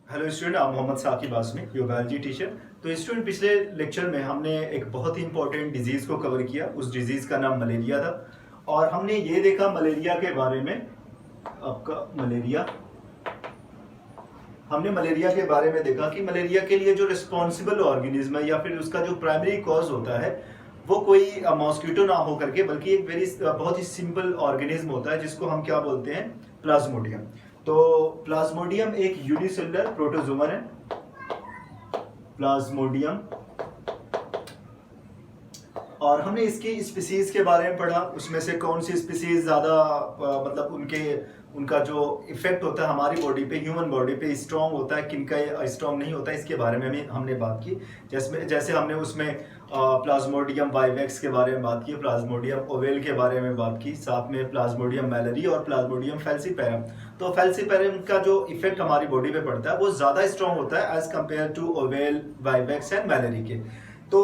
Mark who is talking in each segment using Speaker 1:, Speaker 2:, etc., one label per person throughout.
Speaker 1: Hello student, आप Mohammad Saqib Azmi, your biology teacher. तो student, पिछले लेक्चर में हमने एक बहुत ही इंपॉर्टेंट डिजीज़ को कवर किया। उस डिजीज़ का नाम मलेरिया था और हमने ये देखा मलेरिया के बारे में। आपका मलेरिया हमने मलेरिया के बारे में देखा कि मलेरिया के लिए जो रिस्पॉन्सिबल ऑर्गेनिज्म है या फिर उसका जो प्राइमरी कॉज होता है वो कोई मॉस्किटो ना हो करके, बल्कि एक बहुत ही सिंपल ऑर्गेनिज्म होता है जिसको हम क्या बोलते हैं, प्लाज्मोडियम। तो प्लाज्मोडियम एक यूनिसेलुलर प्रोटोजोवन है। प्लाज्मोडियम, और हमने इसकी स्पीसीज के बारे में पढ़ा। उसमें से कौन सी स्पीसीज ज़्यादा मतलब उनका जो इफेक्ट होता है हमारी बॉडी पे, ह्यूमन बॉडी पे स्ट्रॉन्ग होता है, किनका स्ट्रॉन्ग नहीं होता है, इसके बारे में हमने बात की। जैसे हमने उसमें प्लाज्मोडियम वाइवेक्स के बारे में बात की, प्लाज्मोडियम ओवेल के बारे में बात की, साथ में प्लाज्मोडियम मैलरी और प्लाज्मोडियम फैल्सीपेरम। तो फैल्सीपेरम का जो इफेक्ट हमारी बॉडी पे पड़ता है वो ज़्यादा स्ट्रॉन्ग होता है as compare to ovale, vivax and malariae के। तो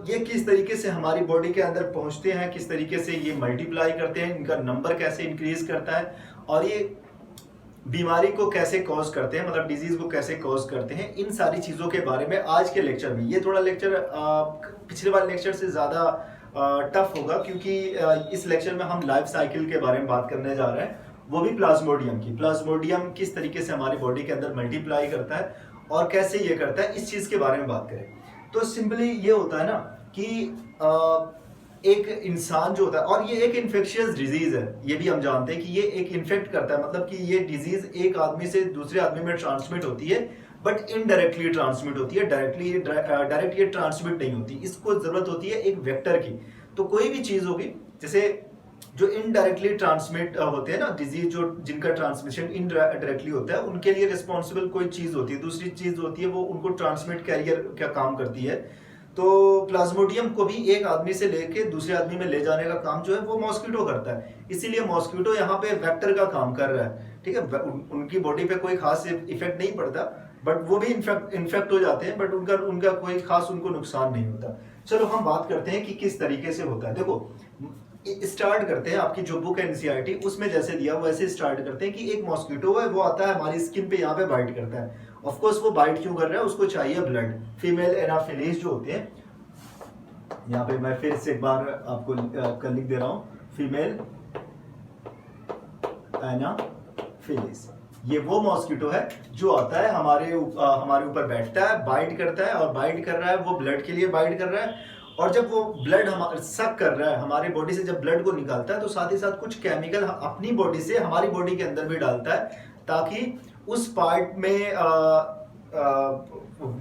Speaker 1: ये किस तरीके से हमारी बॉडी के अंदर पहुंचते हैं, किस तरीके से ये मल्टीप्लाई करते हैं, इनका नंबर कैसे इंक्रीज करता है और ये बीमारी को कैसे कॉज करते हैं, मतलब डिजीज को कैसे कॉज करते हैं, इन सारी चीज़ों के बारे में आज के लेक्चर में। ये थोड़ा लेक्चर पिछले वाले लेक्चर से ज़्यादा टफ होगा क्योंकि इस लेक्चर में हम लाइफ साइकिल के बारे में बात करने जा रहे हैं, वो भी प्लाज्मोडियम की। प्लाज्मोडियम किस तरीके से हमारी बॉडी के अंदर मल्टीप्लाई करता है और कैसे ये करता है, इस चीज़ के बारे में बात करें। तो सिंपली ये होता है ना कि एक इंसान जो होता है, और ये एक इन्फेक्शियस डिजीज है, ये भी हम जानते हैं कि ये एक इन्फेक्ट करता है, मतलब कि ये डिजीज एक आदमी से दूसरे आदमी में ट्रांसमिट होती है, बट इनडायरेक्टली ट्रांसमिट होती है, डायरेक्ट ये ट्रांसमिट नहीं होती। इसको जरूरत होती है एक वेक्टर की। तो कोई भी चीज होगी, जैसे जो इनडायरेक्टली ट्रांसमिट होते हैं ना डिजीज, जो जिनका ट्रांसमिशन इनडायरेक्टली होता है, उनके लिए रिस्पॉन्सिबल कोई चीज होती है, दूसरी चीज होती है वो उनको ट्रांसमिट कैरियर का काम करती है। तो प्लाज्मोडियम को भी एक आदमी से लेके दूसरे आदमी में ले जाने का काम जो है वो मॉस्किटो करता है। इसीलिए मॉस्किटो यहाँ पे वेक्टर का काम कर रहा है, ठीक है। उनकी बॉडी पे कोई खास इफेक्ट नहीं पड़ता, बट वो भी इन्फेक्ट हो जाते हैं, बट उनका उनका कोई खास उनको नुकसान नहीं होता। चलो हम बात करते हैं कि किस तरीके से होता है। देखो, स्टार्ट करते हैं, आपकी जो बुक है एनसीईआरटी उसमें जैसे दिया वैसे स्टार्ट करते हैं कि एक मॉस्किटो है, वो आता है हमारी स्किन पे, यहाँ पे बाइट करता है। ऑफ कोर्स वो बाइट क्यों कर रहा है, उसको चाहिए ब्लड। फीमेल एनाफिलीज जो होते हैं, यहाँ पे मैं फिर से एक बार आपको लिख दे रहा हूँ, फीमेल एनाफिलीज, ये वो मॉस्किटो है जो आता है हमारे ऊपर बैठता है, बाइट करता है, और बाइट कर रहा है वो ब्लड के लिए बाइट कर रहा है। और जब वो ब्लड सक कर रहा है हमारी बॉडी से, जब ब्लड को निकालता है तो साथ ही साथ कुछ केमिकल अपनी बॉडी से हमारी बॉडी के अंदर भी डालता है, ताकि उस पार्ट में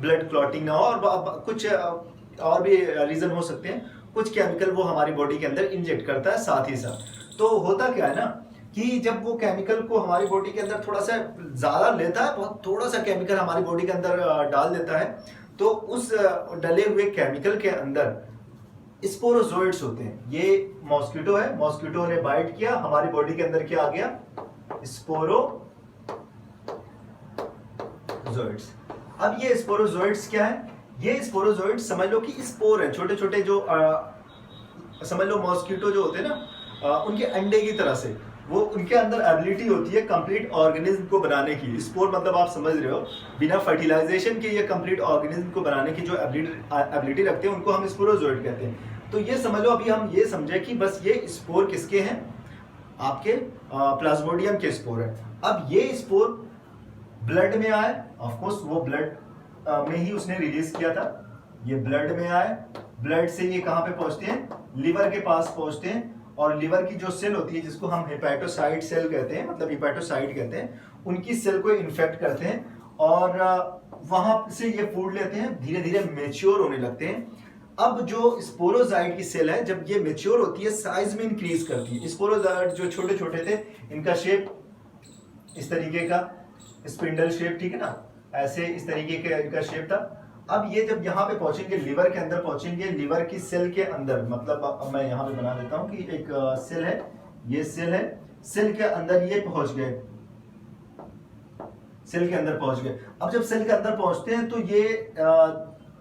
Speaker 1: ब्लड क्लॉटिंग ना हो, और कुछ और भी रीजन हो सकते हैं। कुछ केमिकल वो हमारी बॉडी के अंदर इंजेक्ट करता है साथ ही साथ। तो होता क्या है ना कि जब वो केमिकल को हमारी बॉडी के अंदर थोड़ा सा ज्यादा लेता है, बहुत थोड़ा सा केमिकल हमारी बॉडी के अंदर डाल देता है, तो उस डले हुए केमिकल के अंदर स्पोरोजोइड्स होते हैं। ये मॉस्किटो है, मॉस्किटो ने बाइट किया, हमारी बॉडी के अंदर क्या आ गया, स्पोरोजोइड्स। अब ये स्पोरोजोइड्स क्या है, ये स्पोरोजोइड्स समझ लो कि स्पोर है, छोटे छोटे जो समझ लो मॉस्किटो जो होते हैं ना, उनके अंडे की तरह से, वो उनके अंदर एबिलिटी होती है कंप्लीट ऑर्गेनिज्म को बनाने की। स्पोर मतलब आप समझ रहे हो, बिना फर्टिलाइजेशन के ये कंप्लीट ऑर्गेनिज्म को बनाने की जो एबिलिटी रखते हैं उनको हम स्पोरोजोइड कहते हैं। तो ये समझ लो, अभी हम ये समझे कि बस ये स्पोर किसके हैं, आपके प्लाज्मोडियम के स्पोर है। अब ये स्पोर ब्लड में आए, ऑफ कोर्स वो ब्लड में ही उसने रिलीज किया था, ये ब्लड में आए, ब्लड से ये कहां पे पहुंचते हैं, लिवर के पास पहुंचते हैं, और लिवर की जो सेल होती है जिसको हम हेपेटोसाइट सेल कहते हैं, मतलब हेपेटोसाइट कहते हैं, उनकी सेल को इन्फेक्ट करते हैं, और वहां से ये फूड लेते हैं, धीरे धीरे मेच्योर होने लगते हैं। अब जो स्पोरोजाइट की सेल है, जब ये मेच्योर होती है, साइज में इंक्रीज करती है। स्पोरोजाइट जो छोटे छोटे थे, इनका शेप इस तरीके का स्पिंडल शेप, ठीक है ना, ऐसे इस तरीके का इनका शेप था। अब ये जब यहाँ पे पहुंचेंगे, लिवर के अंदर पहुंचेंगे, लिवर की सेल के अंदर, मतलब अब मैं यहाँ पे बना देता हूँ कि एक सेल है, ये सेल है, सेल के अंदर ये पहुंच गए, सेल के अंदर पहुंच गए। अब जब सेल के अंदर पहुंचते हैं तो ये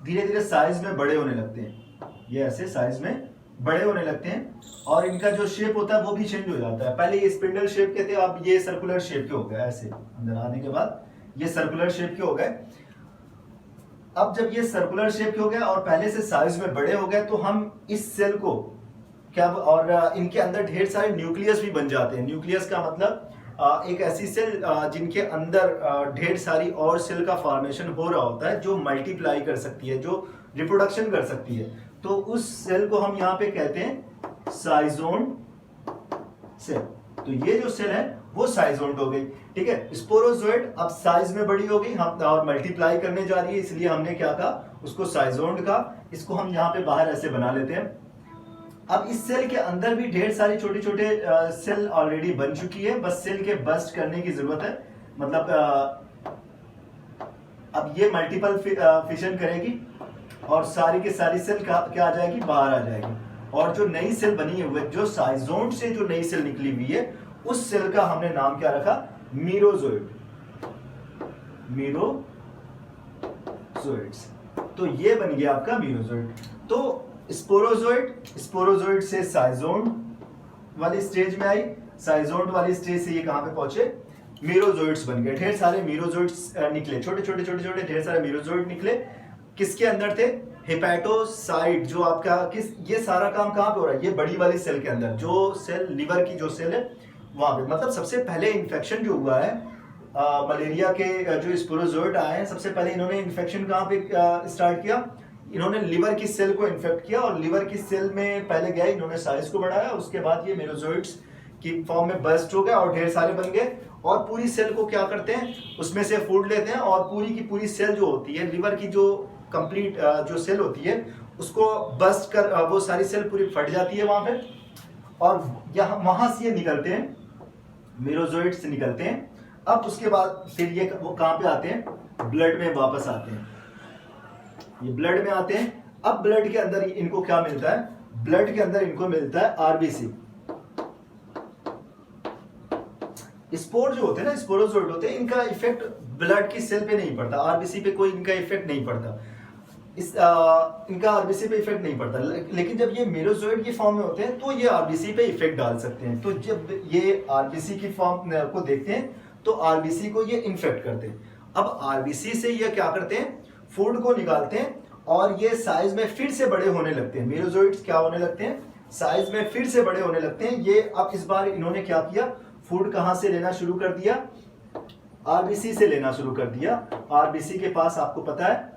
Speaker 1: धीरे धीरे साइज में बड़े होने लगते हैं, ये ऐसे साइज में बड़े होने लगते हैं, और इनका जो शेप होता है वो भी चेंज हो जाता है। पहले ये स्पिंडल शेप के थे, अब ये सर्कुलर शेप के हो गए, ऐसे अंदर आने के बाद ये सर्कुलर शेप के हो गए। अब जब ये सर्कुलर शेप के हो गए और पहले से साइज में बड़े हो गए, तो हम इस सेल को क्या, और इनके अंदर ढेर सारे न्यूक्लियस भी बन जाते हैं। न्यूक्लियस का मतलब एक ऐसी सेल जिनके अंदर ढेर सारी और सेल का फॉर्मेशन हो रहा होता है, जो मल्टीप्लाई कर सकती है, जो रिप्रोडक्शन कर सकती है। तो उस सेल को हम यहाँ पे कहते हैं साइजोन सेल। तो ये जो सेल है वो साइजोन्ट हो गई, ठीक है। स्पोरोजोइड अब साइज में बड़ी हो गई, हम और मल्टीप्लाई करने जा रही है, इसलिए हमने क्या कहा, उसको साइजोन्ट कहा। इसको हम यहाँ पे बाहर ऐसे बना लेते हैं। अब इस सेल के अंदर भी ढेर सारी छोटे छोटे सेल ऑलरेडी बन चुकी है, बस सेल के बस्ट करने की जरूरत है। मतलब अब ये मल्टीपल फिशन करेगी और सारी की सारी सेल क्या आ जाएगी, बाहर आ जाएगी। और जो नई सेल बनी है, जो साइजोन्ट से जो नई सेल निकली हुई है, उस सेल का हमने नाम क्या रखा, मीरोजोइड। मीरोजोइड्स। तो ये बन गया आपका मीरोजोइड। तो स्पोरोजोइड से साइजोन्ट वाली स्टेज में आई, साइजोन्ट वाली स्टेज से ये कहां पे पहुंचे, मीरोजोइड्स बन गए। ढेर सारे मीरोजोइड्स निकले, छोटे छोटे ढेर सारे मीरोजोइड निकले। किसके अंदर थे, हेपेटोसाइट। जो आपका ये सारा काम कहां पे हो रहा है, ये बड़ी वाली सेल के अंदर, जो सेल लिवर की जो सेल है वहां पे। मतलब सबसे पहले इन्फेक्शन जो हुआ है मलेरिया के, जो स्पोरोजोइड आए हैं, सबसे पहले इन्होंने इन्फेक्शन कहां पे स्टार्ट किया, इन्होंने लिवर की सेल को इन्फेक्ट किया। और लिवर की सेल में पहले गए, इन्होंने साइज को बढ़ाया, उसके बाद ये मीरोजोइड्स की फॉर्म में बस्ट हो गए और ढेर सारे बन गए। और पूरी सेल को क्या करते हैं, उसमें से फूड लेते हैं, और पूरी की पूरी सेल जो होती है, लिवर की जो कंप्लीट जो सेल होती है, उसको बस्ट कर वो सारी सेल पूरी फट जाती है वहां पे। और यहाँ वहां से ये निकलते हैं, मीरोजोइड से निकलते हैं। अब उसके बाद फिर ये वो कहां पे आते हैं, ब्लड में वापस आते हैं। ये ब्लड में आते हैं। अब ब्लड के अंदर इनको क्या मिलता है, ब्लड के अंदर इनको मिलता है आरबीसी। स्पोर जो होते हैं ना, स्पोरोजोइड होते हैं, इनका इफेक्ट ब्लड की सेल पे नहीं पड़ता, आरबीसी पे कोई इनका इफेक्ट नहीं पड़ता। इनका आरबीसी पे इफेक्ट नहीं पड़ता। लेकिन जब ये मीरोजोइड की फॉर्म में होते हैं, तो ये आरबीसी पे इफेक्ट डाल सकते हैं। तो जब ये आरबीसी की फॉर्म को देखते हैं, तो आरबीसी को ये इन्फेक्ट करते हैं। अब आरबीसी से ये क्या करते हैं, फूड को निकालते हैं, और ये साइज में फिर से बड़े होने लगते हैं। मीरोजोइड्स क्या होने लगते हैं, साइज में फिर से बड़े होने लगते हैं। ये अब इस बार इन्होंने क्या किया, फूड कहां से लेना शुरू कर दिया, आरबीसी से लेना शुरू कर दिया। आरबीसी के पास आपको पता है,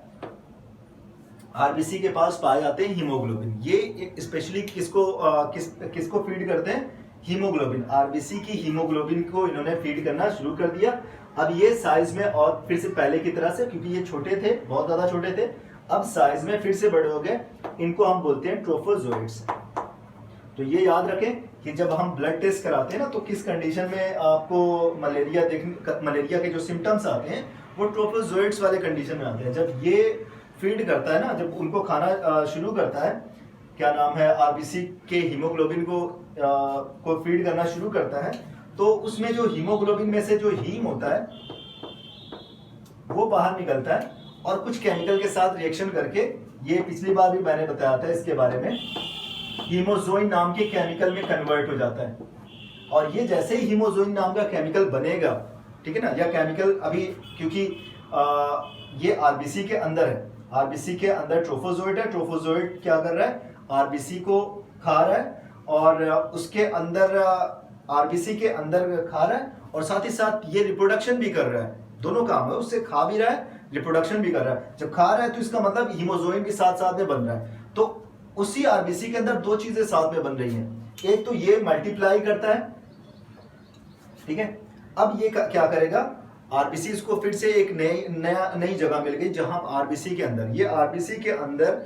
Speaker 1: आरबीसी के पास पाए जाते हैं हीमोग्लोबिन। ये स्पेशली किसको फीड करते हैं, हीमोग्लोबिन। आरबीसी की हीमोग्लोबिन को इन्होंने फीड करना शुरू कर दिया। अब ये साइज में और फिर से पहले की तरह से, क्योंकि ये छोटे थे, बहुत ज्यादा छोटे थे, अब साइज में फिर से बड़े हो गए। इनको हम बोलते हैं ट्रोफोजोइड्स। तो ये याद रखें कि जब हम ब्लड टेस्ट कराते हैं ना, तो किस कंडीशन में आपको मलेरिया के जो सिम्टम्स आते हैं, वो ट्रोफोजोइड्स वाले कंडीशन में आते हैं। जब ये फीड करता है ना, जब उनको खाना शुरू करता है, क्या नाम है, आरबीसी के हीमोग्लोबिन को फीड करना शुरू करता है, तो उसमें जो हीमोग्लोबिन में से जो हीम होता है वो बाहर निकलता है, और कुछ केमिकल के साथ रिएक्शन करके, ये पिछली बार भी मैंने बताया था इसके बारे में, हीमोजोइन नाम के केमिकल में कन्वर्ट हो जाता है। और ये जैसे ही हीमोजोइन नाम का केमिकल बनेगा, ठीक है ना, या केमिकल अभी, क्योंकि ये आरबीसी के अंदर है, आरबीसी के अंदर ट्रोफोजोइड है। ट्रोफोजोइड क्या कर रहा है, आरबीसी को खा रहा है, और उसके अंदर आरबीसी के अंदर खा रहा है, और साथ ही साथ ये रिप्रोडक्शन भी कर रहा है। दोनों काम है, उससे खा भी रहा है, रिप्रोडक्शन भी कर रहा है। जब खा रहा है तो इसका मतलब हीमोजोइन भी साथ साथ में बन रहा है। तो उसी आरबीसी के अंदर दो चीजें साथ में बन रही हैं। एक तो ये मल्टीप्लाई करता है, ठीक है। अब ये क्या करेगा, आरबीसी इसको फिर से एक नई जगह मिल गई, जहां आरबीसी के अंदर, ये आरबीसी के अंदर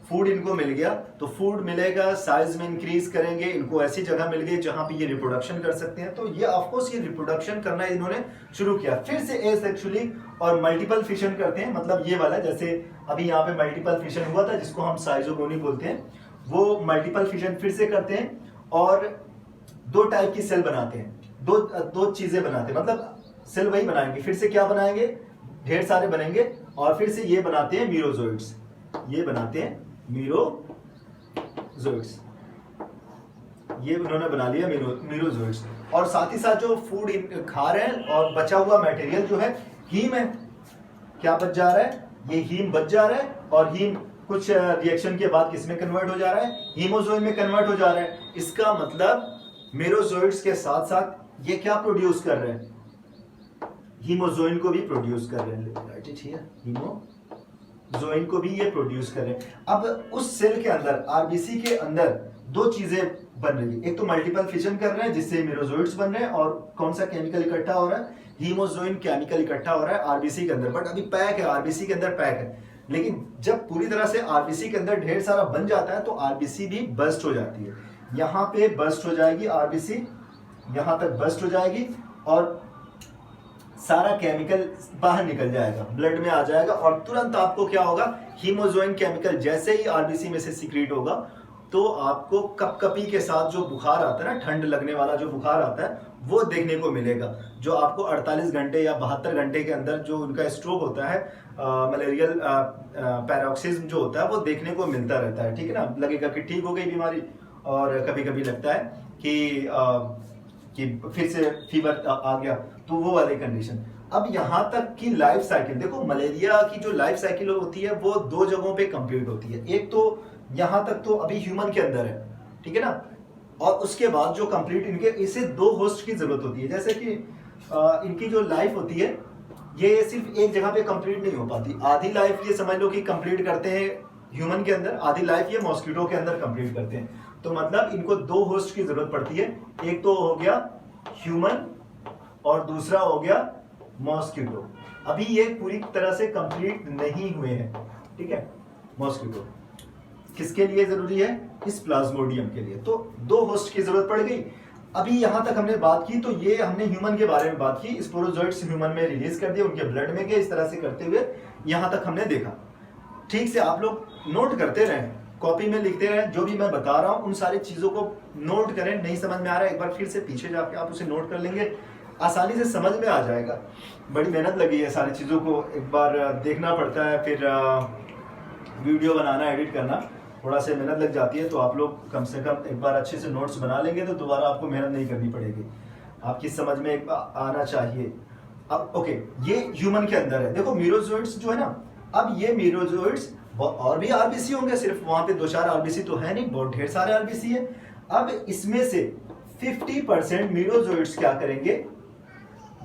Speaker 1: फूड इनको मिल गया, तो फूड मिलेगा, साइज में इंक्रीज करेंगे, इनको ऐसी जगह मिल गई जहां पे ये रिप्रोडक्शन कर सकते हैं। तो ये ऑफकोर्स ये रिप्रोडक्शन करना इन्होंने शुरू किया। फिर से एसेक्सुअली और मल्टीपल फिशन करते हैं, मतलब ये वाला, जैसे अभी यहाँ पे मल्टीपल फिशन हुआ था, जिसको हम साइजोगोनी बोलते हैं, वो मल्टीपल फिशन फिर से करते हैं, और दो टाइप की सेल बनाते हैं, दो चीजें बनाते हैं, मतलब सेल वही बनाएंगे, फिर से क्या बनाएंगे, ढेर सारे बनेंगे, और फिर से ये बनाते हैं मीरोजोइड्स, ये बनाते हैं मीरोजोइड्स, ये उन्होंने बना लिया मीरोजोइड्स। और साथ ही साथ जो फूड खा रहे हैं और बचा हुआ मटेरियल जो है, हीम है, क्या बच जा रहा है, ये हीम बच जा रहा है, और हीम कुछ रिएक्शन के बाद किस में कन्वर्ट हो जा रहा है, हीमोजोइन में कन्वर्ट हो जा रहा है। इसका मतलब मेरोजोइड्स के साथ साथ ये क्या प्रोड्यूस कर रहे हैं, हीमोजोइन को भी प्रोड्यूस कर रहे हैं, राइट इट हियर, हीमोजोइन को भी ये प्रोड्यूस कर रहे हैं। अब उस सेल के अंदर, आरबीसी के अंदर दो चीजें बन रही है, एक तो मल्टीपल फिशन कर रहे हैं जिससे मेरोजोइड्स बन रहे हैं, और कौन सा केमिकल इकट्ठा हो रहा है, हीमोजोइन केमिकल इकट्ठा हो रहा है आरबीसी के अंदर। बट अभी पैक है, आरबीसी के अंदर पैक है, लेकिन जब पूरी तरह से आरबीसी के अंदर ढेर सारा बन जाता है तो आरबीसी भी बस्ट हो जाती है। यहाँ पे बस्ट हो जाएगी आरबीसी, यहाँ तक बस्ट हो जाएगी, और सारा केमिकल बाहर निकल जाएगा, ब्लड में आ जाएगा, और तुरंत आपको क्या होगा, हीमोजोइन केमिकल जैसे ही आरबीसी में से सिक्रीट होगा तो आपको कपकपी के साथ जो बुखार आता है ना, ठंड लगने वाला जो बुखार आता है, वो देखने को मिलेगा, जो आपको 48 घंटे या 72 घंटे के अंदर जो उनका स्ट्रोक होता है, मलेरियल पैरोक्सिज्म जो होता है, वो देखने को मिलता रहता है, ठीक है ना। लगेगा कि ठीक हो गई बीमारी, और कभी कभी लगता है कि फिर से फीवर आ गया, तो वो वाली कंडीशन। अब यहाँ तक की लाइफ साइकिल देखो, मलेरिया की जो लाइफ साइकिल होती है वो दो जगहों पे कंप्लीट होती है। एक तो यहाँ तक तो अभी ह्यूमन के अंदर है, ठीक है ना, और उसके बाद जो कंप्लीट इनके, इसे दो होस्ट की जरूरत होती है। जैसे कि इनकी जो लाइफ होती है ये सिर्फ एक जगह पे कंप्लीट नहीं हो पाती। आधी लाइफ ये समझ लो कि कंप्लीट करते हैं ह्यूमन के अंदर, आधी लाइफ ये मॉस्किटो के अंदर कंप्लीट करते हैं। तो मतलब इनको दो होस्ट की जरूरत पड़ती है, एक तो हो गया ह्यूमन और दूसरा हो गया मॉस्किटो। अभी ये पूरी तरह से कंप्लीट नहीं हुए हैं, ठीक है। मॉस्किटो किसके लिए जरूरी है, इस प्लाज्मोडियम के लिए, तो दो होस्ट की जरूरत पड़ गई। अभी यहां तक हमने बात की, तो ये हमने ह्यूमन के बारे में बात की, स्पोरोजोइट्स ह्यूमन में रिलीज कर दिए, उनके ब्लड में गए, इस तरह से करते हुए यहां तक हमने देखा। ठीक से आप लोग नोट करते रहें, कॉपी में लिखते रहें, जो भी मैं बता रहा हूं उन सारी चीजों को नोट करें। नहीं समझ में आ रहा है, एक बार फिर से पीछे जाके आप उसे नोट कर लेंगे, आसानी से समझ में आ जाएगा। बड़ी मेहनत लगी है, सारी चीजों को एक बार देखना पड़ता है, फिर वीडियो बनाना, एडिट करना, थोड़ा सा मेहनत लग जाती है। तो आप लोग कम से कम एक बार अच्छे से नोट्स बना लेंगे तो दोबारा आपको मेहनत नहीं करनी पड़ेगी, आपकी समझ में एक बार आना चाहिए। अब ओके, ये ह्यूमन के अंदर है। देखो मेरोजोइड्स जो है ना, अब ये मेरोजोइड्स और भी आरबीसी होंगे, सिर्फ वहां पे 2-4 आरबीसी तो है नहीं, बहुत ढेर सारे आरबीसी है। अब इसमें से 50% मेरोजोइड्स क्या करेंगे,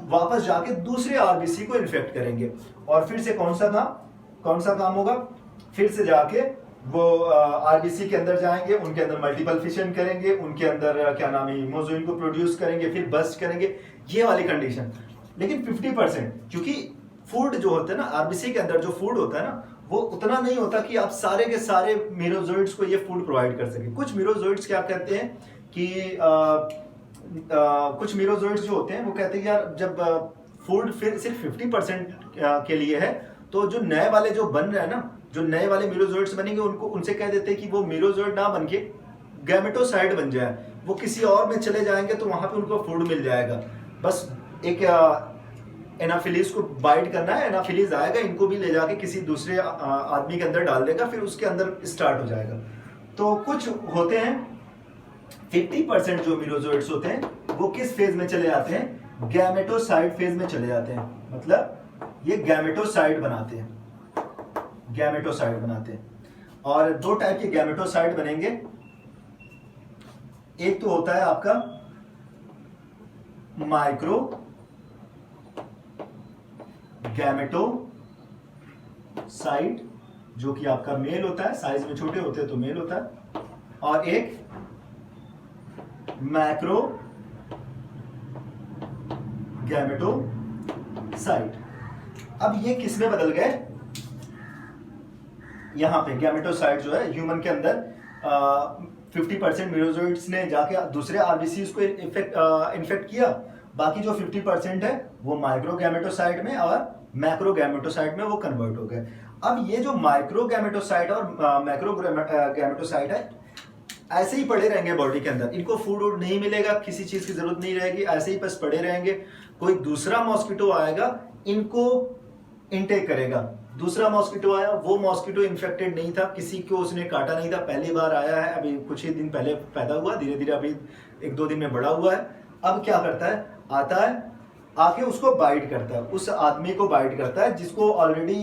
Speaker 1: वापस जाके दूसरे आरबीसी को इन्फेक्ट करेंगे, और फिर से कौन सा काम होगा, फिर से जाके वो आरबीसी के अंदर जाएंगे, उनके अंदर मल्टीपल फिशन करेंगे, उनके अंदर क्या नाम है, हीमोजोइन को प्रोड्यूस करेंगे, फिर बस्ट करेंगे, ये वाली कंडीशन। लेकिन 50%, क्योंकि फूड जो होता है ना, आरबीसी के अंदर जो फूड होता है ना, वो उतना नहीं होता कि आप सारे के सारे मेरोजोइड्स को ये फूड प्रोवाइड कर सके। कुछ मेरोजोइड्स क्या कहते हैं कि कुछ मेरोजोइड्स जो होते हैं वो कहते हैं यार, जब फूड फिर सिर्फ 50% के लिए है, तो जो नए वाले जो बन रहे हैं ना, जो नए वाले मेरोजोइड्स बनेंगे, उनको उनसे कह देते हैं कि वो मेरोजोइड ना बन के गैमेटोसाइड बन जाए, वो किसी और में चले जाएंगे तो वहां पे उनको फूड मिल जाएगा। बस एक एनाफिलीज को बाइट करना है, एनाफिलीज आएगा, इनको भी ले जाके किसी दूसरे आदमी के अंदर डाल देगा, फिर उसके अंदर स्टार्ट हो जाएगा। तो कुछ होते हैं 50% जो मेरोजोइड्स होते हैं वो किस फेज में चले जाते हैं, गैमेटोसाइड फेज में चले जाते हैं। मतलब ये गैमेटोसाइड बनाते हैं, गैमेटोसाइड बनाते हैं। और दो टाइप के गैमेटोसाइड बनेंगे, एक तो होता है आपका माइक्रो गैमेटोसाइड, जो कि आपका मेल होता है, साइज में छोटे होते हैं तो मेल होता है, और एक मैक्रो गैमेटोसाइड। अब ये किस में बदल गए, यहां पे गैमेटोसाइड जो है ह्यूमन के अंदर 50% मेरोजोइड्स ने जाके दूसरे आरबीसी को इन्फेक्ट किया, बाकी जो 50% है वो माइक्रो गैमेटोसाइड में और मैक्रो गैमेटोसाइड में वो कन्वर्ट हो गए। अब ये जो माइक्रो गैमेटोसाइड और मैक्रो गैमेटोसाइड है, ऐसे ही पड़े रहेंगे बॉडी के अंदर, इनको फूड नहीं मिलेगा, किसी चीज की जरूरत नहीं रहेगी, ऐसे ही बस पड़े रहेंगे। कोई दूसरा मॉस्किटो आएगा, इनको इनटेक करेगा। दूसरा मॉस्किटो आया, वो मॉस्किटो इन्फेक्टेड नहीं था, किसी को उसने काटा नहीं था, पहली बार आया है, अभी कुछ ही दिन पहले पैदा हुआ, धीरे धीरे अभी 1-2 दिन में बड़ा हुआ है। अब क्या करता है, आता है, आके उसको बाइट करता है, उस आदमी को बाइट करता है जिसको ऑलरेडी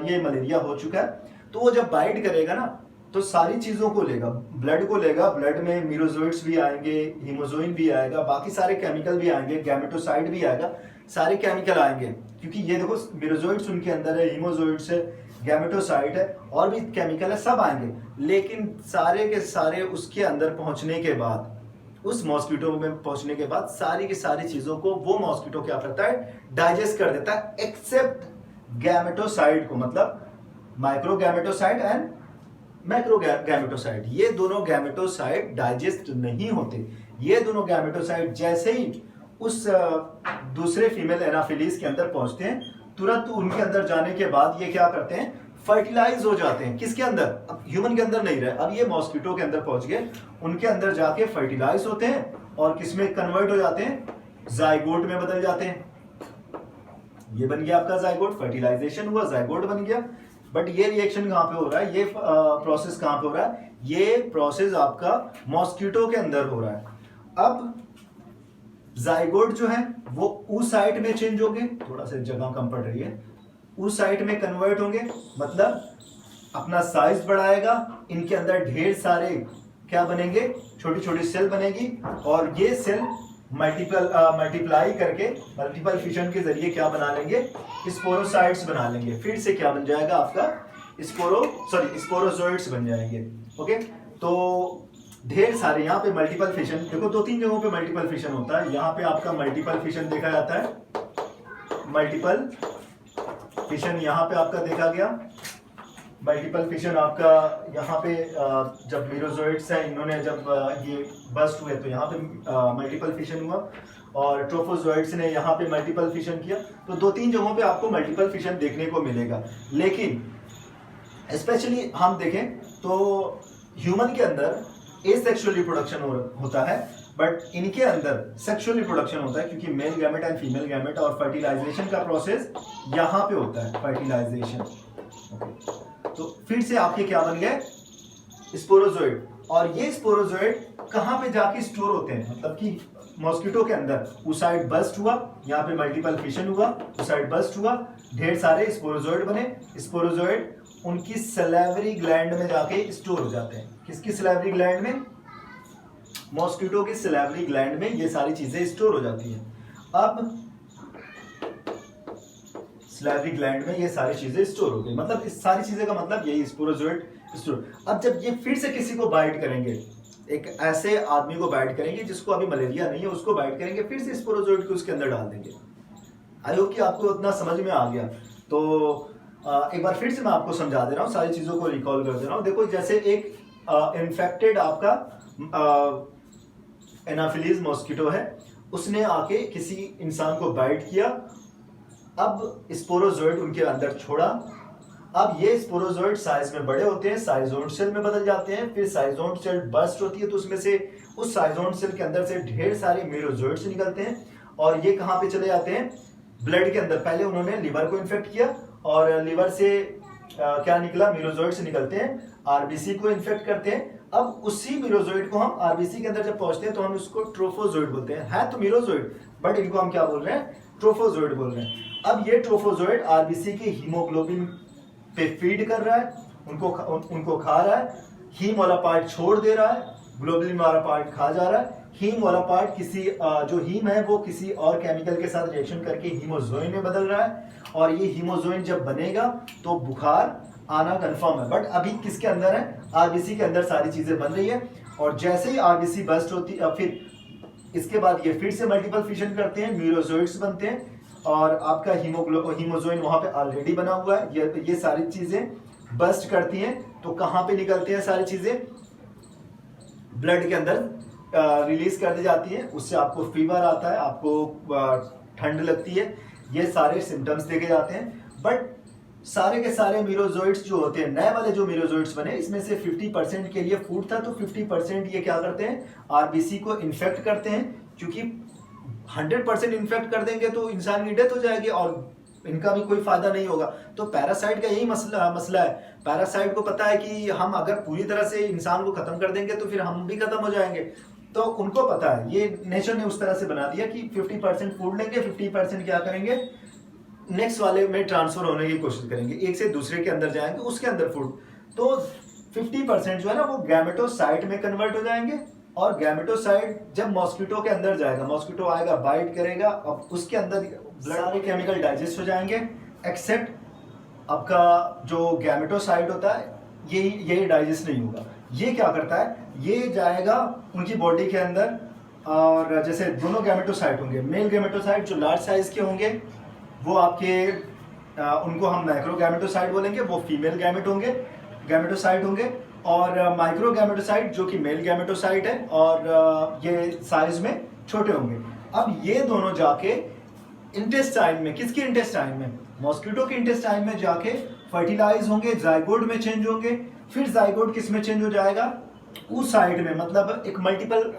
Speaker 1: ये मलेरिया हो चुका है। तो वो जब बाइट करेगा ना तो सारी चीजों को लेगा, ब्लड को लेगा, ब्लड में मीरोजोइट्स भी आएंगे, हीमोजोइन भी आएगा, बाकी सारे केमिकल भी आएंगे, गैमेटोसाइड भी आएगा, सारे केमिकल आएंगे, क्योंकि ये देखो मीरोजोइट्स उनके अंदर है, हीमोजोइट्स है, गैमेटोसाइड है, और भी केमिकल है, सब आएंगे। लेकिन सारे के सारे उसके अंदर पहुंचने के बाद, उस मॉस्किटो में पहुंचने के बाद सारी की सारी चीजों को वो मॉस्किटो क्या करता है, डाइजेस्ट कर देता है, एक्सेप्ट गैमेटोसाइड को, मतलब माइक्रो गैमेटोसाइड एंड मैक्रो गैमेटोसाइड। ये दोनों गैमेटोसाइड डाइजेस्ट नहीं होते। ये दोनों गैमेटोसाइड जैसे ही उस दूसरे फीमेल एनाफिलीज के अंदर पहुंचते हैं, तुरंत उनके अंदर जाने के बाद ये क्या करते हैं, फर्टिलाइज हो जाते हैं। किसके अंदर? अब ह्यूमन के अंदर नहीं रहे, अब ये मॉस्किटो के अंदर पहुंच गए, उनके अंदर जाके फर्टिलाइज होते हैं और किसमें कन्वर्ट हो जाते हैं, जाइगोट में बदल जाते हैं। ये बन गया आपका जाइगोट, फर्टिलाइजेशन हुआ, जाइगोट बन गया। बट ये रिएक्शन कहां पे हो रहा है, ये प्रोसेस कहां पे हो रहा है, ये प्रोसेस आपका मॉस्किटो के अंदर हो रहा है। अब जाइगोट जो है वो उस साइट में चेंज होंगे, थोड़ा सा जगह कम पड़ रही है, उस साइट में कन्वर्ट होंगे, मतलब अपना साइज बढ़ाएगा, इनके अंदर ढेर सारे क्या बनेंगे, छोटी छोटी सेल बनेगी, और ये सेल मल्टीप्लाई करके मल्टीपल फिशन के जरिए क्या बना लेंगे, स्पोरोसाइट्स बना लेंगे। फिर से क्या बन जाएगा आपका स्पोरोजोइट्स बन जाएंगे। ओके, तो ढेर सारे यहाँ पे मल्टीपल फिशन, देखो 2-3 जगहों पे मल्टीपल फिशन होता है। यहाँ पे आपका मल्टीपल फिशन देखा जाता है, मल्टीपल फिशन यहाँ पे आपका देखा गया। मल्टीपल फिशन आपका यहाँ पे जब मीरोजोइट्स है, इन्होंने जब ये बस्ट हुए तो यहाँ पे मल्टीपल फिशन हुआ, और ट्रोफोजोइट्स ने यहाँ पे मल्टीपल फिशन किया। तो 2-3 जगहों पे आपको मल्टीपल फिशन देखने को मिलेगा। लेकिन स्पेशली हम देखें तो ह्यूमन के अंदर एसेक्सुअल रिप्रोडक्शन होता है, बट इनके अंदर सेक्सुअल रिप्रोडक्शन होता है, क्योंकि male gamete and female gamete, और फर्टिलाइजेशन का प्रोसेस यहाँ पे होता है, फर्टिलाइजेशन। तो फिर से आपके क्या बन गए, स्पोरोजोइड। और ये स्पोरोजोइड कहाँ पे जाके स्टोर होते हैं, मतलब कि मॉस्किटो के अंदर उस साइड बस्ट हुआ, यहाँ पे मल्टीपल फिशन हुआ, उस साइड बस्ट हुआ, ढेर सारे स्पोरोजोइड बने। स्पोरोजोइड उनकी सैलिवरी ग्लैंड में जाके स्टोर हो जाते हैं। किसकी सैलिवरी ग्लैंड में? मॉस्किटो की सैलिवरी ग्लैंड में ये सारी चीजें स्टोर हो जाती हैं। अब सैलिवरी ग्लैंड में ये सारी चीजें स्टोर हो गई, मतलब इस सारी चीजें का मतलब यही, स्पोरोजोइड स्टोर। अब जब ये फिर से किसी को बाइट करेंगे, एक ऐसे आदमी को बाइट करेंगे जिसको अभी मलेरिया नहीं है, उसको बाइट करेंगे, फिर से स्पोरोजोइड को उसके अंदर डाल देंगे। आई होप कि आपको उतना समझ में आ गया। तो एक बार फिर से मैं आपको समझा दे रहा हूँ, सारी चीजों को रिकॉल कर दे रहा हूँ। देखो, जैसे एक इन्फेक्टेड आपका एनाफिलीज मॉस्किटो है, उसने आके किसी इंसान को बाइट किया, अब स्पोरोजोइड उनके अंदर छोड़ा। अब ये स्पोरोजोइड साइज में बड़े होते हैं, साइजोन सेल में बदल जाते हैं, फिर साइजोन सेल बर्स्ट होती है, तो उसमें से उस साइजोन सेल के अंदर से ढेर सारे मीरोजोइड्स निकलते हैं, और ये कहाँ पे चले जाते हैं, ब्लड के अंदर। पहले उन्होंने लिवर को इन्फेक्ट किया, और लिवर से क्या निकला, मीरोजोइड्स निकलते हैं, आरबीसी को इन्फेक्ट करते हैं। अब उसी मीरोजोइड को हम आरबीसी के अंदर जब पहुंचते हैं तो हम उसको ट्रोफोजोइड बोलते हैं। है तो मीरोजोइड, बट इनको हम क्या बोल रहे हैं, ट्रोफोजोइड बोल रहे हैं। अब ये ट्रोफोजोइड आरबीसी के हीमोग्लोबिन पे फीड कर रहा है, उनको खा रहा है, हीम वाला पार्ट छोड़ दे रहा है, ग्लोबुलिन वाला पार्ट खा जा रहा है। हीम वाला पार्ट किसी जो हीम है वो किसी और केमिकल के साथ रिएक्शन करके हीमोजोइन में बदल रहा है, और ये हीमोजोइन जब बनेगा तो बुखार आना कंफर्म है। बट अभी किसके अंदर है, आरबीसी के अंदर सारी चीजें बन रही है, और जैसे ही आरबीसी बस्ट होती है, फिर इसके बाद ये फिर से मल्टीपल फिशन करते हैं, मीरोजोइड्स बनते हैं, और आपका हीमोजोइन वहां पे ऑलरेडी बना हुआ है। ये सारी चीजें बस्ट करती हैं, तो कहां पे निकलती हैं सारी चीजें, ब्लड के अंदर रिलीज कर दी जाती है। उससे आपको फीवर आता है, आपको ठंड लगती है, ये सारे सिम्टम्स देखे जाते हैं। बट सारे के सारे मीरोजोइड्स जो होते हैं, नए वाले जो मीरोजोइड्स बने, इसमें से 50% के लिए फूड था, तो 50% ये क्या करते हैं, आरबीसी को इन्फेक्ट करते हैं, क्योंकि 100% इन्फेक्ट कर देंगे तो इंसान की डेथ हो जाएगी और इनका भी कोई फायदा नहीं होगा। तो पैरासाइट का यही मसला है। पैरासाइट को पता है कि हम अगर पूरी तरह से इंसान को खत्म कर देंगे तो फिर हम भी खत्म हो जाएंगे। तो उनको पता है, ये नेचर ने उस तरह से बना दिया कि 50% फूड लेंगे, 50% क्या करेंगे, नेक्स्ट वाले में ट्रांसफर होने की कोशिश करेंगे, एक से दूसरे के अंदर जाएंगे, उसके अंदर फूड। तो 50% जो है ना वो गैमेटोसाइट में कन्वर्ट हो जाएंगे, और गैमेटोसाइट जब मॉस्किटो के अंदर जाएगा, मॉस्किटो आएगा, बाइट करेगा, अब उसके अंदर सारे केमिकल डाइजेस्ट हो जाएंगे, एक्सेप्ट आपका जो गैमेटोसाइट होता है ये डाइजेस्ट नहीं होगा। ये क्या करता है, ये जाएगा उनकी बॉडी के अंदर, और जैसे दोनों गैमेटोसाइट होंगे, मेल गैमेटोसाइट जो लार्ज साइज के होंगे वो आपके उनको हम माइक्रो गैमेटोसाइट बोलेंगे, वो फीमेल गैमेटोसाइट होंगे, और माइक्रो गैमेटोसाइट जो कि मेल गैमेटोसाइट है, और ये साइज में छोटे होंगे। अब ये दोनों जाके इंटेस्टाइन में, किसके इंटेस्टाइन में, मॉस्किटो के इंटेस्टाइन में जाके फर्टिलाइज होंगे, जाइगोट में चेंज होंगे, फिर जाइगोट किस में चेंज हो जाएगा, उस साइड में, मतलब एक मल्टीपल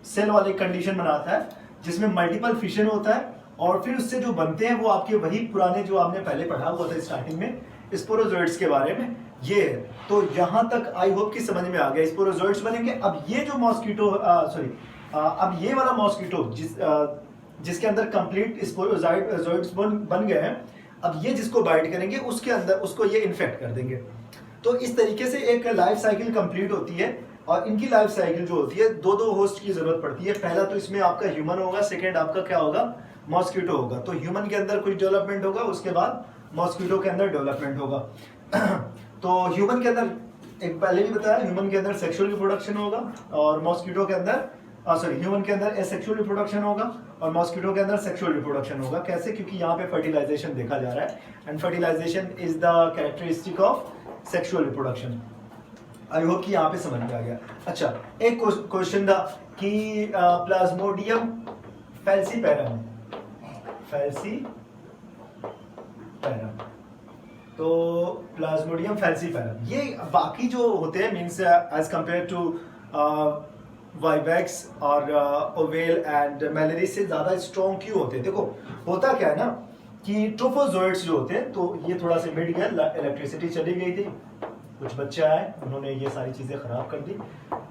Speaker 1: सेल वाली कंडीशन बनाता है जिसमें मल्टीपल फिशन होता है, और फिर उससे जो बनते हैं वो आपके वही पुराने जो आपने पहले पढ़ा हुआ था स्टार्टिंग में स्पोरोजोइट्स के बारे में। ये है, तो यहाँ तक आई होप कि समझ में आ गया, स्पोरोजोइट्स बनेंगे। अब ये जो मॉस्किटो अब ये वाला मॉस्किटो जिसके अंदर कंप्लीट स्पोरोजोइट्स बन गए हैं, अब ये जिसको बाइट करेंगे उसके अंदर उसको ये इन्फेक्ट कर देंगे। तो इस तरीके से एक लाइफ साइकिल कंप्लीट होती है, और इनकी लाइफ साइकिल जो होती है, दो होस्ट की जरूरत पड़ती है। पहला तो इसमें आपका ह्यूमन होगा, सेकेंड आपका क्या होगा, मॉस्किटो होगा। तो ह्यूमन के अंदर कुछ डेवलपमेंट होगा, उसके बाद मॉस्किटो के अंदर डेवलपमेंट होगा। तो ह्यूमन के अंदर एक पहले भी बताया, ह्यूमन के अंदर सेक्सुअल रिप्रोडक्शन होगा, और मॉस्किटो के अंदर ह्यूमन के अंदर एसेक्सुअल रिप्रोडक्शन होगा, और मॉस्किटो के अंदर सेक्सुअल रिप्रोडक्शन होगा। कैसे? क्योंकि यहाँ पे फर्टिलाइजेशन देखा जा रहा है, and fertilisation is the characteristic of sexual reproduction. I hope कि यहाँ पे समझ में आ गया। अच्छा, एक क्वेश्चन था कि प्लाज्मोडियम फैल्सीपेरम, तो प्लाज्मोडियम फैल्सीपेरम ये बाकी जो होते हैं, means as compare to vivax और ओवेल एंड मैलेरी से ज़्यादा स्ट्रॉन्ग क्यों होते हैं? देखो होता क्या है ना कि ट्रोफोजोइट्स जो होते हैं, तो ये थोड़ा सा मिट गया, इलेक्ट्रिसिटी चली गई थी, कुछ बच्चे आए, उन्होंने ये सारी चीज़ें ख़राब कर दी।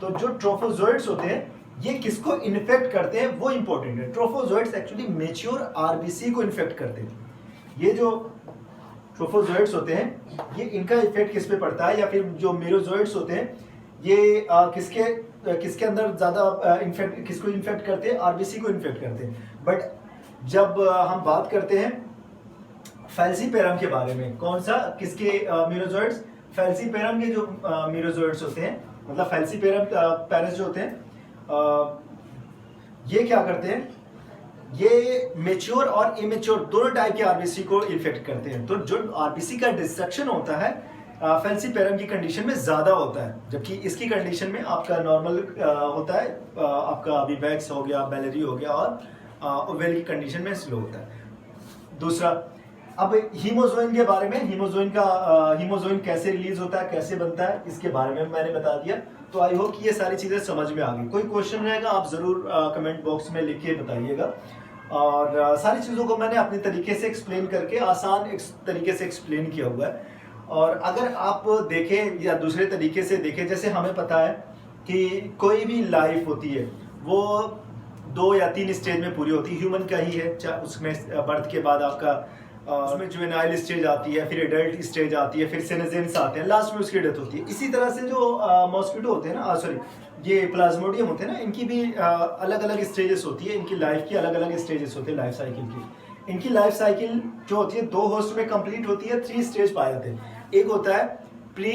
Speaker 1: तो जो ट्रोफोजोइट्स होते हैं ये किसको इन्फेक्ट करते हैं वो इंपॉर्टेंट है। ट्रोफोजोइट्स एक्चुअली मेच्योर आरबीसी को इन्फेक्ट करते हैं। ये जो ट्रोफोजोइट्स होते हैं ये इनका इफेक्ट किस पे पड़ता है, या फिर जो मेरोजोइट्स होते हैं ये किसके अंदर ज़्यादा किसको इन्फेक्ट करते हैं? आरबीसी को इन्फेक्ट करते हैं। बट जब हम बात करते हैं फैल्सीपेरम के बारे में, कौन सा, किसके मेरोजोइट्स? फैल्सीपेरम के जो मेरोजोइट्स होते हैं, मतलब फैल्सीपेरम पेरेंट्स जो होते हैं, ये क्या करते हैं, ये मेच्योर और इमेच्योर दोनों टाइप के आरबीसी को इन्फेक्ट करते हैं। तो जो आरबीसी का डिस्ट्रक्शन होता है फैल्सीपेरम की कंडीशन में ज्यादा होता है, जबकि इसकी कंडीशन में आपका नॉर्मल होता है, आपका विवैक्स हो गया, बैलेरी हो गया, और ओवेल की कंडीशन में स्लो होता है। दूसरा, अब हीमोजोइन के बारे में, हीमोजोइन कैसे रिलीज होता है, कैसे बनता है, इसके बारे में मैंने बता दिया। तो आई होप कि ये सारी चीजें समझ में आ गई। कोई क्वेश्चन रहेगा आप जरूर कमेंट बॉक्स में लिख के बताइएगा। और सारी चीज़ों को मैंने अपने तरीके से एक्सप्लेन करके, आसान तरीके से एक्सप्लेन किया हुआ है। और अगर आप देखें या दूसरे तरीके से देखें, जैसे हमें पता है कि कोई भी लाइफ होती है वो 2 या 3 स्टेज में पूरी होती है। ह्यूमन का ही है, उसमें बर्थ के बाद आपका उसमें जुवेनाइल स्टेज आती है, फिर एडल्ट स्टेज आती है, फिर सेनेजेंस आते हैं, लास्ट में उसकी डेथ होती है। इसी तरह से जो मॉस्किटो होते हैं ना, ये प्लाज्मोडियम होते हैं ना, इनकी भी अलग अलग स्टेजेस होती है, इनकी लाइफ की अलग अलग स्टेजेस होते हैं लाइफ साइकिल की। इनकी लाइफ साइकिल जो होती है 2 होस्ट में कंप्लीट होती है। 3 स्टेज पाए जाते हैं। एक होता है प्री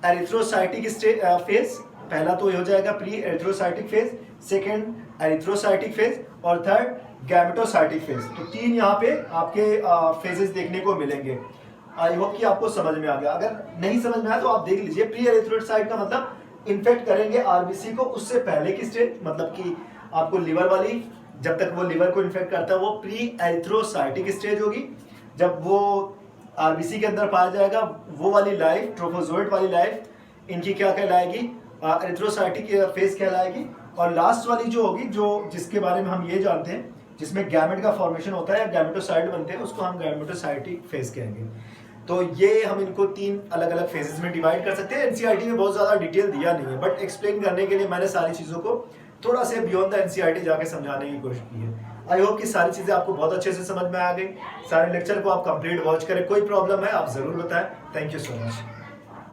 Speaker 1: एरिथ्रोसाइटिक फेज, पहला तो ये हो जाएगा pre erythrocytic phase, second erythrocytic phase, और थर्ड गैमेटोसाइटिक फेज। तो 3 यहाँ पे आपके फेजेस देखने को मिलेंगे। आई होप कि आपको समझ में आ गया। अगर नहीं समझ में आया तो आप देख लीजिए। प्री एरिथ्रोसाइट का मतलब इन्फेक्ट करेंगे आरबीसी को उससे पहले की स्टेज, मतलब कि आपको लिवर वाली, जब तक वो लिवर को इन्फेक्ट करता है वो प्री एरिथ्रोसाइटिक स्टेज होगी। जब वो आरबीसी के अंदर पाया जाएगा वो वाली लाइफ, ट्रोफोजोइट वाली लाइफ, इनकी क्या कहलाएगी? एरिथ्रोसाइटिक फेज कहलाएगी। और लास्ट वाली जो होगी, जो जिसके बारे में हम ये जानते हैं, जिसमें गैमेट का फॉर्मेशन होता है या गैमेटोसाइट बनते हैं, उसको हम गैमेटोसाइटिक फेज कहेंगे। तो ये हम इनको 3 अलग अलग फेजेस में डिवाइड कर सकते हैं। एनसीईआरटी में बहुत ज़्यादा डिटेल दिया नहीं है, बट एक्सप्लेन करने के लिए मैंने सारी चीज़ों को थोड़ा से बियॉन्ड द एनसीईआरटी जाके समझाने की कोशिश की है। आई होप कि सारी चीज़ें आपको बहुत अच्छे से समझ में आ गई। सारे लेक्चर को आप कंप्लीट वॉच करें, कोई प्रॉब्लम है आप ज़रूर बताएं। Thank you so much.